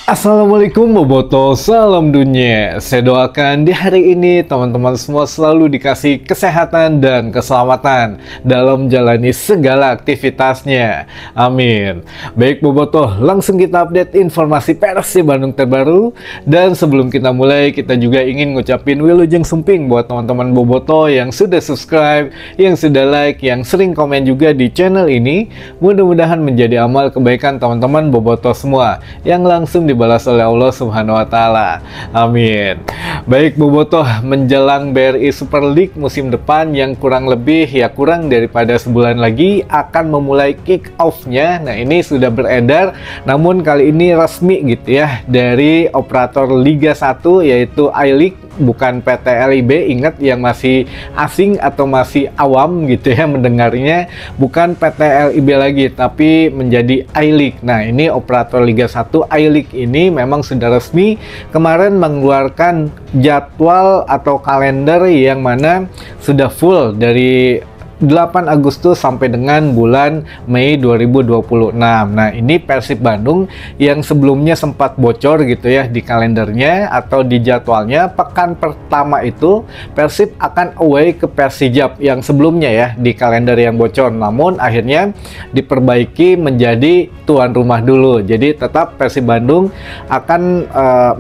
Assalamualaikum Boboto, salam dunia. Saya doakan di hari ini teman-teman semua selalu dikasih kesehatan dan keselamatan dalam menjalani segala aktivitasnya. Amin. Baik Boboto, langsung kita update informasi Persib Bandung terbaru. Dan sebelum kita mulai, kita juga ingin ngucapin wilujeng sumping buat teman-teman Boboto yang sudah subscribe, yang sudah like, yang sering komen juga di channel ini. Mudah-mudahan menjadi amal kebaikan teman-teman Boboto semua yang langsung dibalas oleh Allah Subhanahu wa Ta'ala. Amin. Baik Bobotoh, menjelang BRI Super League musim depan yang kurang lebih kurang daripada sebulan lagi akan memulai kick off-nya. Nah, ini sudah beredar, namun kali ini resmi gitu ya dari operator Liga 1 yaitu I-League, bukan PT LIB. Ingat yang masih asing atau masih awam gitu ya mendengarnya, bukan PT LIB lagi tapi menjadi I-League. Nah, ini operator Liga 1 I-League ini memang sudah resmi kemarin mengeluarkan jadwal atau kalender yang mana sudah full dari 8 Agustus sampai dengan bulan Mei 2026. Nah, ini Persib Bandung yang sebelumnya sempat bocor gitu ya di kalendernya atau di jadwalnya. Pekan pertama itu Persib akan away ke Persijap yang sebelumnya ya di kalender yang bocor. Namun akhirnya diperbaiki menjadi tuan rumah dulu. Jadi tetap Persib Bandung akan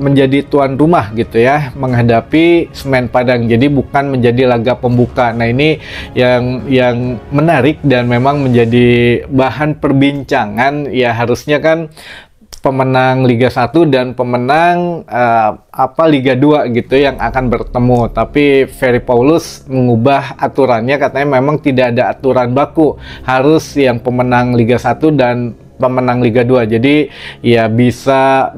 menjadi tuan rumah gitu ya menghadapi Semen Padang. Jadi bukan menjadi laga pembuka. Nah, ini yang menarik dan memang menjadi bahan perbincangan ya. Harusnya kan pemenang Liga 1 dan pemenang Liga 2 gitu yang akan bertemu, tapi Ferry Paulus mengubah aturannya, katanya memang tidak ada aturan baku, harus yang pemenang Liga 1 dan pemenang Liga 2. Jadi ya bisa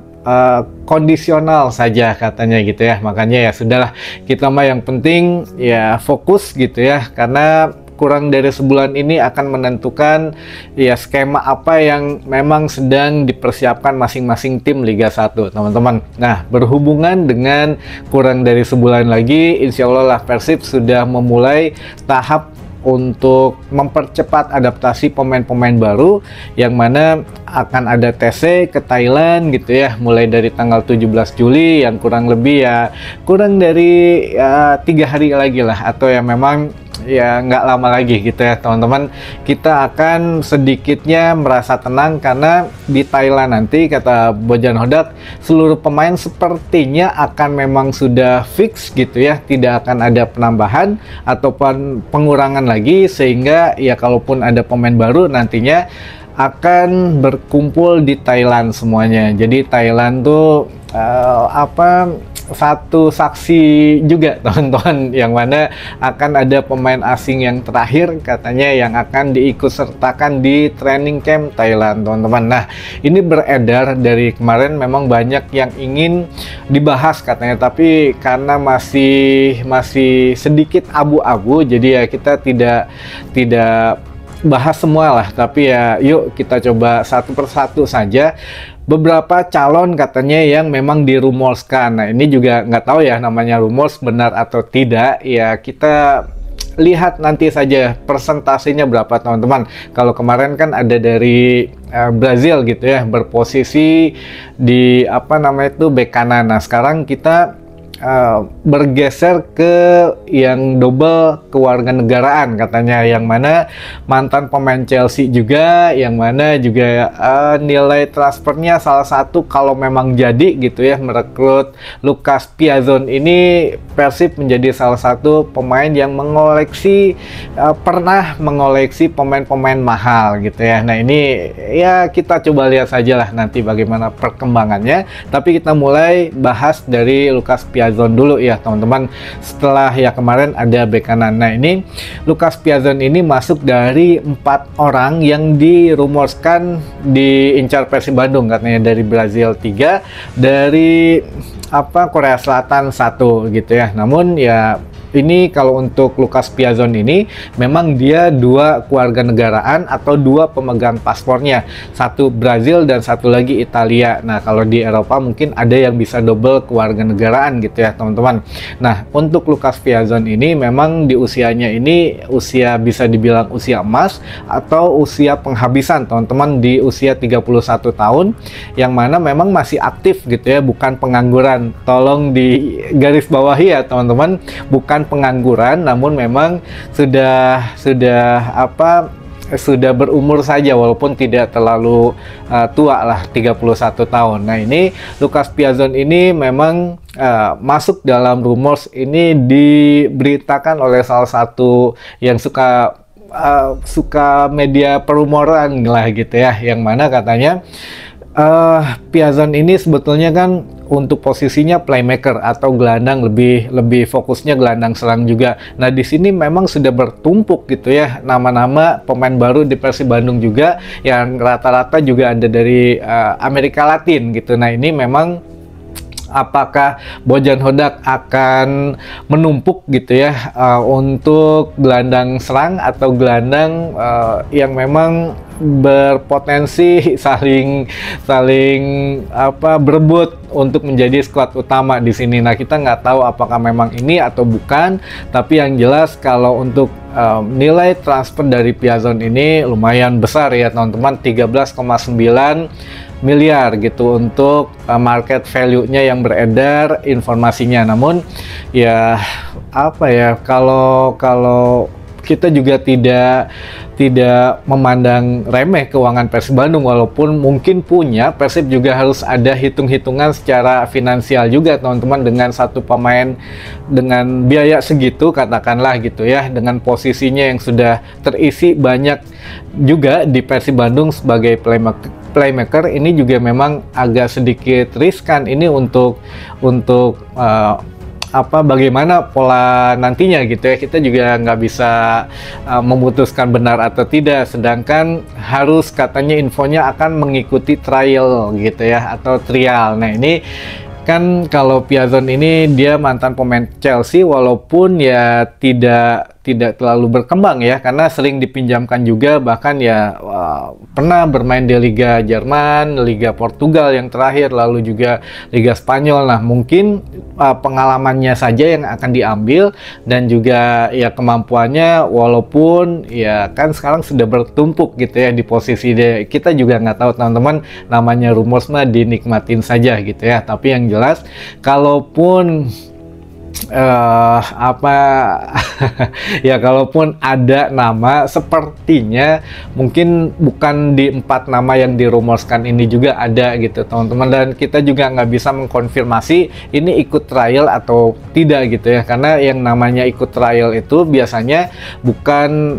kondisional saja katanya gitu ya. Makanya ya sudahlah, kita mah yang penting ya fokus gitu ya, karena kurang dari sebulan ini akan menentukan ya skema apa yang memang sedang dipersiapkan masing-masing tim Liga 1 teman-teman. Nah, berhubungan dengan kurang dari sebulan lagi, insya Allah lah Persib sudah memulai tahap untuk mempercepat adaptasi pemain-pemain baru yang mana akan ada TC ke Thailand gitu ya, mulai dari tanggal 17 Juli yang kurang lebih kurang dari 3 hari lagi lah, atau yang memang nggak lama lagi gitu ya teman-teman. Kita akan sedikitnya merasa tenang karena di Thailand nanti, kata Bojan Hodak, seluruh pemain sepertinya akan memang sudah fix gitu ya, tidak akan ada penambahan ataupun pengurangan lagi, sehingga ya kalaupun ada pemain baru nantinya akan berkumpul di Thailand semuanya. Jadi Thailand tuh satu saksi juga teman-teman, yang mana akan ada pemain asing yang terakhir katanya yang akan diikut sertakan di training camp Thailand teman-teman. Nah, ini beredar dari kemarin, memang banyak yang ingin dibahas katanya, tapi karena masih sedikit abu-abu, jadi ya kita tidak bahas semua lah, tapi ya yuk kita coba satu persatu saja. Beberapa calon katanya yang memang dirumorkan. Nah, ini juga nggak tahu ya namanya rumors benar atau tidak, ya kita lihat nanti saja persentasenya berapa teman-teman. Kalau kemarin kan ada dari Brazil gitu ya, berposisi di bek kanan. Nah, sekarang kita bergeser ke yang double kewarganegaraan katanya, yang mana mantan pemain Chelsea juga, yang mana juga nilai transfernya salah satu kalau memang jadi gitu ya merekrut Lucas Piazon ini, Persib menjadi salah satu pemain yang pernah mengoleksi pemain-pemain mahal gitu ya. Nah, ini ya kita coba lihat saja lah nanti bagaimana perkembangannya, tapi kita mulai bahas dari Lucas Piazon dulu ya teman-teman, setelah ya kemarin ada bek kanan. Nah, ini Lucas Piazon ini masuk dari 4 orang yang dirumorkan diincar Persib Bandung, katanya dari Brazil 3, dari Korea Selatan 1 gitu ya. Namun ya ini kalau untuk Lucas Piazon ini memang dia dua keluarga negaraan atau dua pemegang paspornya, satu Brazil dan satu lagi Italia. Nah, kalau di Eropa mungkin ada yang bisa double keluarga negaraan gitu ya teman-teman. Nah, untuk Lucas Piazon ini memang di usianya ini usia bisa dibilang usia emas atau usia penghabisan teman-teman, di usia 31 tahun, yang mana memang masih aktif gitu ya, bukan pengangguran. Tolong di garis bawahi ya teman-teman, bukan pengangguran, namun memang sudah berumur saja, walaupun tidak terlalu tua lah, 31 tahun. Nah, ini Lucas Piazon ini memang masuk dalam rumors ini, diberitakan oleh salah satu yang suka media perumoran lah gitu ya, yang mana katanya Piazon ini sebetulnya kan untuk posisinya playmaker atau gelandang, lebih fokusnya gelandang serang juga. Nah, di sini memang sudah bertumpuk gitu ya nama-nama pemain baru di Persib Bandung juga, yang rata-rata juga ada dari Amerika Latin gitu. Nah, ini memang apakah Bojan Hodak akan menumpuk gitu ya untuk gelandang serang atau gelandang yang memang berpotensi saling berebut untuk menjadi skuad utama di sini. Nah, kita nggak tahu apakah memang ini atau bukan, tapi yang jelas kalau untuk nilai transfer dari Piazon ini lumayan besar ya teman-teman, 13,9 miliar gitu untuk market value-nya yang beredar informasinya. Namun ya kalau kita juga tidak memandang remeh keuangan Persib Bandung, walaupun mungkin punya, Persib juga harus ada hitung-hitungan secara finansial juga teman-teman, dengan satu pemain dengan biaya segitu katakanlah gitu ya, dengan posisinya yang sudah terisi banyak juga di Persib Bandung sebagai playmaker, ini juga memang agak sedikit riskan ini untuk bagaimana pola nantinya gitu ya. Kita juga nggak bisa memutuskan benar atau tidak, sedangkan harus katanya infonya akan mengikuti trial gitu ya, atau trial. Nah, ini kan kalau Piazon ini dia mantan pemain Chelsea, walaupun ya tidak terlalu berkembang ya, karena sering dipinjamkan juga, bahkan ya pernah bermain di Liga Jerman, Liga Portugal yang terakhir, lalu juga Liga Spanyol. Nah, mungkin pengalamannya saja yang akan diambil, dan juga ya kemampuannya, walaupun ya kan sekarang sudah bertumpuk gitu ya di posisi dia. Kita juga nggak tahu teman-teman, namanya rumors mah dinikmatin saja gitu ya. Tapi yang jelas kalaupun kalaupun ada nama, sepertinya mungkin bukan di 4 nama yang dirumorskan ini juga ada gitu teman-teman, dan kita juga nggak bisa mengkonfirmasi ini ikut trial atau tidak gitu ya, karena yang namanya ikut trial itu biasanya bukan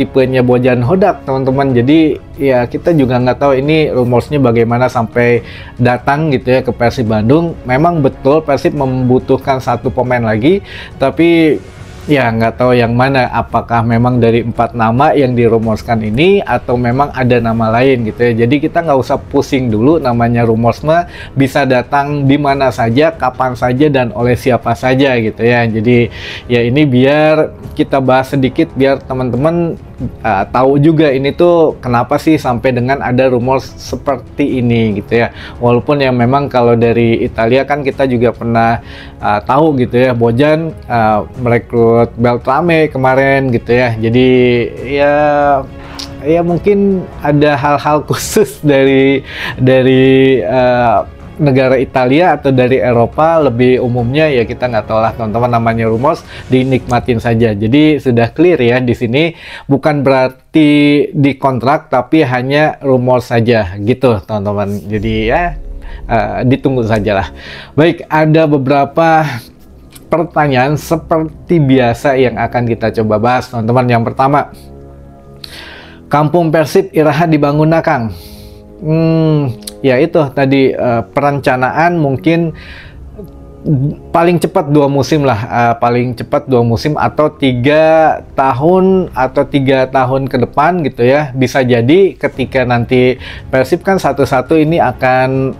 tipenya Bojan Hodak teman-teman. Jadi ya kita juga nggak tahu ini rumorsnya bagaimana sampai datang gitu ya ke Persib Bandung. Memang betul Persib membutuhkan satu pemain lagi, tapi ya nggak tahu yang mana, apakah memang dari 4 nama yang dirumorskan ini atau memang ada nama lain gitu ya. Jadi kita nggak usah pusing dulu, namanya rumors mah bisa datang di mana saja, kapan saja, dan oleh siapa saja gitu ya. Jadi ya ini biar kita bahas sedikit, biar teman-teman tahu juga ini tuh kenapa sih sampai dengan ada rumor seperti ini gitu ya. Walaupun yang memang kalau dari Italia kan kita juga pernah tahu gitu ya, Bojan merekrut Beltrame kemarin gitu ya. Jadi ya mungkin ada hal-hal khusus dari negara Italia atau dari Eropa. Lebih umumnya ya kita nggak tahu lah teman-teman, namanya rumors, dinikmatin saja. Jadi sudah clear ya, di sini bukan berarti dikontrak, tapi hanya rumors saja gitu teman-teman. Jadi ya ditunggu sajalah. Baik, ada beberapa pertanyaan seperti biasa yang akan kita coba bahas teman-teman. Yang pertama, Kampung Persib Iraha dibangun Kang. Ya itu tadi perencanaan mungkin paling cepat 2 musim lah, paling cepat 2 musim atau 3 tahun atau 3 tahun ke depan gitu ya. Bisa jadi ketika nanti Persib kan satu-satu ini akan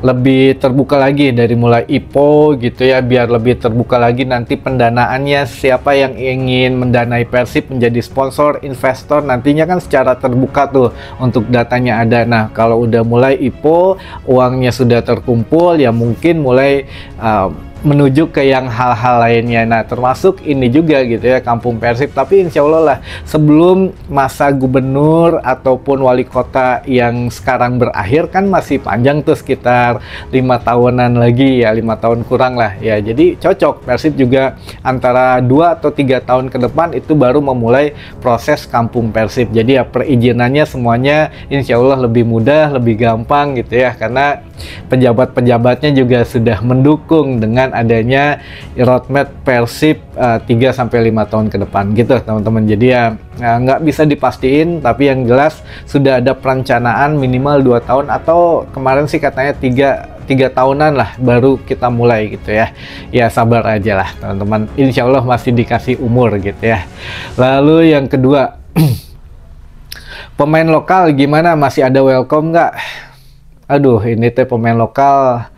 lebih terbuka lagi dari mulai IPO gitu ya, biar lebih terbuka lagi nanti pendanaannya, siapa yang ingin mendanai Persib menjadi sponsor, investor, nantinya kan secara terbuka tuh untuk datanya ada. Nah, kalau udah mulai IPO, uangnya sudah terkumpul, ya mungkin mulai menuju ke yang hal-hal lainnya. Nah, termasuk ini juga gitu ya, Kampung Persib. Tapi insya Allah lah, sebelum masa gubernur ataupun wali kota yang sekarang berakhir kan masih panjang tuh, sekitar 5 tahunan lagi ya, 5 tahun kurang lah ya. Jadi cocok Persib juga antara 2 atau 3 tahun ke depan itu baru memulai proses Kampung Persib. Jadi ya perizinannya semuanya insya Allah lebih mudah, lebih gampang gitu ya, karena pejabat-pejabatnya juga sudah mendukung dengan adanya roadmap Persib 3-5 tahun ke depan gitu teman-teman. Jadi ya nggak bisa dipastiin, tapi yang jelas sudah ada perencanaan minimal 2 tahun, atau kemarin sih katanya 3 tahunan lah baru kita mulai gitu ya. Ya sabar aja lah teman-teman, insya Allah masih dikasih umur gitu ya. Lalu yang kedua, pemain lokal gimana, masih ada welcome nggak? Aduh, ini teh pemain lokal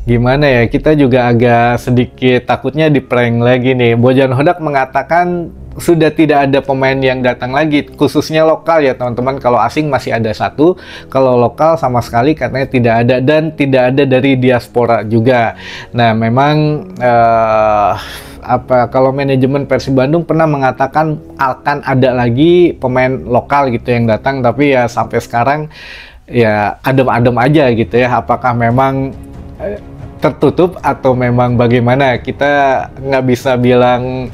gimana ya, kita juga agak sedikit takutnya di prank lagi nih. Bojan Hodak mengatakan sudah tidak ada pemain yang datang lagi, khususnya lokal ya teman-teman. Kalau asing masih ada 1, kalau lokal sama sekali katanya tidak ada, dan tidak ada dari diaspora juga. Nah, memang kalau manajemen Persib Bandung pernah mengatakan akan ada lagi pemain lokal gitu yang datang, tapi ya sampai sekarang ya adem-adem aja gitu ya. Apakah memang tertutup atau memang bagaimana, kita nggak bisa bilang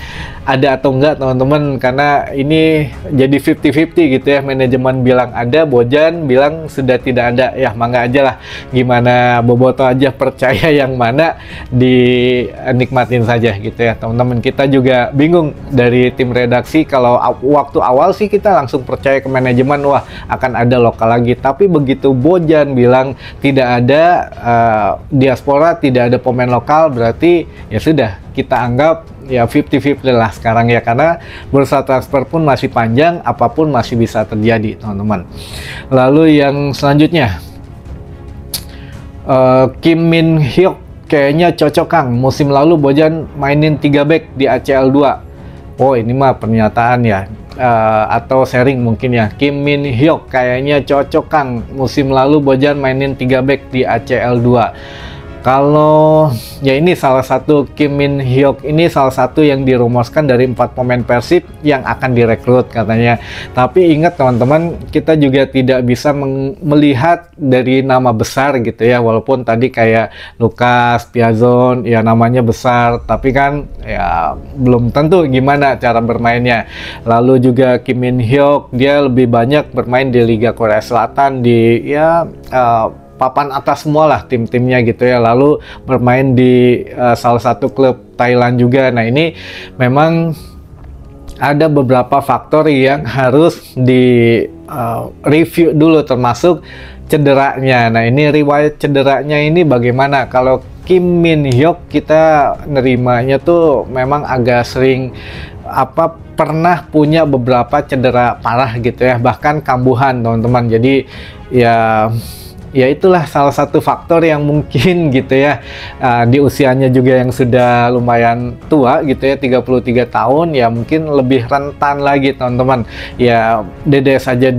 ada atau enggak teman-teman, karena ini jadi 50-50 gitu ya. Manajemen bilang ada, Bojan bilang sudah tidak ada, ya mangga aja lah, gimana Boboto aja percaya yang mana, dinikmatin saja gitu ya teman-teman. Kita juga bingung dari tim redaksi, kalau waktu awal sih kita langsung percaya ke manajemen, wah akan ada lokal lagi, tapi begitu Bojan bilang tidak ada diaspora, tidak ada pemain lokal, berarti ya sudah, kita anggap ya 50-50 lah sekarang ya, karena bursa transfer pun masih panjang, apapun masih bisa terjadi teman-teman. Lalu yang selanjutnya, Kim Min Hyuk kayaknya cocok Kang, musim lalu Bojan mainin 3 back di ACL 2. Oh, ini mah pernyataan ya, atau sharing mungkin ya. Kim Min Hyuk kayaknya cocok Kang, musim lalu Bojan mainin 3 back di ACL 2. Kalau ya ini salah satu, Kim Min Hyuk ini salah satu yang dirumuskan dari 4 pemain Persib yang akan direkrut katanya. Tapi ingat teman-teman, kita juga tidak bisa melihat dari nama besar gitu ya. Walaupun tadi kayak Lucas Piazon ya namanya besar, tapi kan ya belum tentu gimana cara bermainnya. Lalu juga Kim Min Hyuk, dia lebih banyak bermain di Liga Korea Selatan, di ya papan atas semua lah tim-timnya gitu ya, lalu bermain di salah satu klub Thailand juga. Nah, ini memang ada beberapa faktor yang harus di review dulu, termasuk cederanya. Nah, ini riwayat cederanya ini bagaimana. Kalau Kim Min Hyuk kita nerimanya tuh memang agak sering pernah punya beberapa cedera parah gitu ya, bahkan kambuhan teman-teman. Jadi ya itulah salah satu faktor yang mungkin gitu ya, di usianya juga yang sudah lumayan tua gitu ya, 33 tahun, ya mungkin lebih rentan lagi teman-teman. Ya Dede saja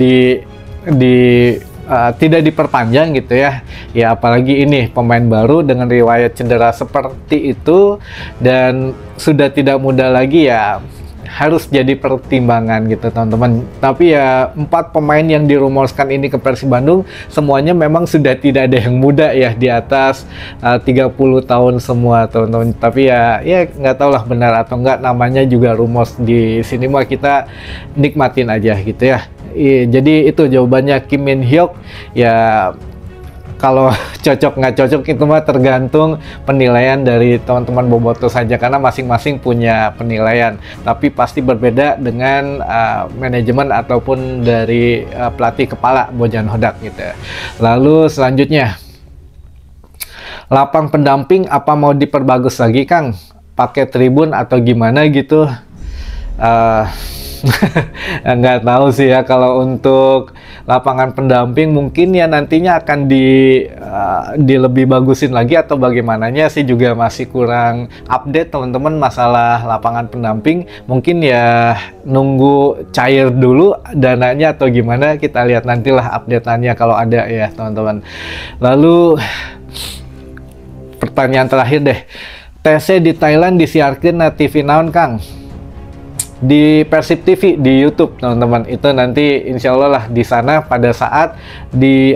tidak diperpanjang gitu ya. Ya apalagi ini pemain baru dengan riwayat cedera seperti itu, dan sudah tidak muda lagi, ya harus jadi pertimbangan gitu teman-teman. Tapi ya 4 pemain yang dirumuskan ini ke Persib Bandung semuanya memang sudah tidak ada yang muda ya, di atas 30 tahun semua teman-teman. Tapi ya nggak tahu lah benar atau enggak, namanya juga rumus di sini, mah kita nikmatin aja gitu ya. Jadi itu jawabannya Kim Min Hyuk. Ya kalau cocok nggak cocok itu mah tergantung penilaian dari teman-teman Boboto saja, karena masing-masing punya penilaian, tapi pasti berbeda dengan manajemen ataupun dari pelatih kepala Bojan Hodak gitu. Lalu selanjutnya, lapang pendamping apa mau diperbagus lagi Kang? Pakai tribun atau gimana gitu? Nggak tahu sih ya, kalau untuk lapangan pendamping mungkin ya nantinya akan di lebih bagusin lagi atau bagaimananya sih, juga masih kurang update teman-teman masalah lapangan pendamping. Mungkin ya nunggu cair dulu dananya atau gimana, kita lihat nantilah update-annya kalau ada ya teman-teman. Lalu pertanyaan terakhir deh, TC di Thailand disiarkan na TV naon Kang? Di Persib TV di YouTube teman-teman. Itu nanti insya Allah lah di sana pada saat di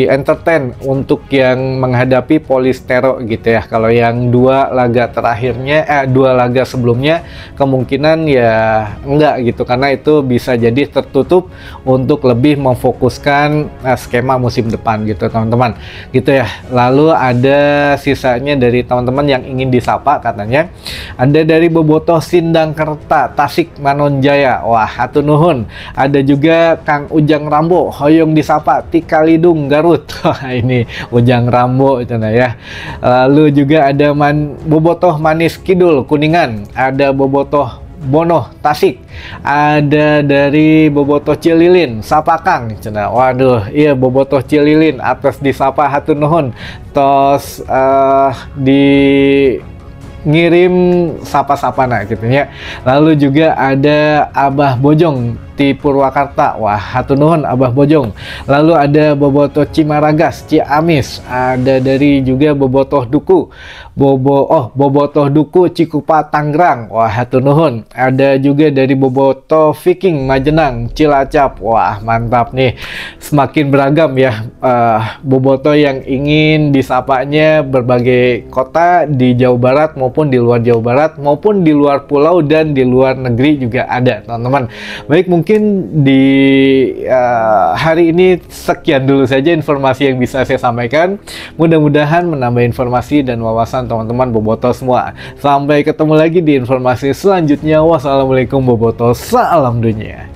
entertain untuk yang menghadapi Polistero gitu ya. Kalau yang dua laga terakhirnya dua laga sebelumnya kemungkinan ya enggak gitu, karena itu bisa jadi tertutup untuk lebih memfokuskan skema musim depan gitu teman-teman. Gitu ya. Lalu ada sisanya dari teman-teman yang ingin disapa, katanya ada dari Bobotoh Sindangkerta Tasik Manonjaya, wah hatur nuhun. Ada juga Kang Ujang Rambo hoyong disapa ti Kalidung Garut, wah ini Ujang Rambo cina ya. Lalu juga ada Bobotoh Manis Kidul Kuningan, ada Bobotoh Bonoh Tasik, ada dari Bobotoh Cililin sapa Kang cina. Waduh iya Bobotoh Cililin atas disapa hatur nuhun, tos di ngirim sapa-sapa nah gitu ya. Lalu juga ada Abah Bojong di Purwakarta, wah hatur nuhun Abah Bojong. Lalu ada Bobotoh Cimaragas Ciamis, ada dari juga Bobotoh Duku Bobotoh Duku Cikupa Tangerang, wah hatur nuhun. Ada juga dari Bobotoh Viking Majenang Cilacap, wah mantap nih, semakin beragam ya bobotoh yang ingin disapanya berbagai kota di Jawa Barat maupun di luar Jawa Barat maupun di luar pulau dan di luar negeri juga ada teman-teman. Baik, mungkin di hari ini sekian dulu saja informasi yang bisa saya sampaikan. Mudah-mudahan menambah informasi dan wawasan teman-teman bobotoh semua. Sampai ketemu lagi di informasi selanjutnya. Wassalamualaikum bobotoh, salam dunia.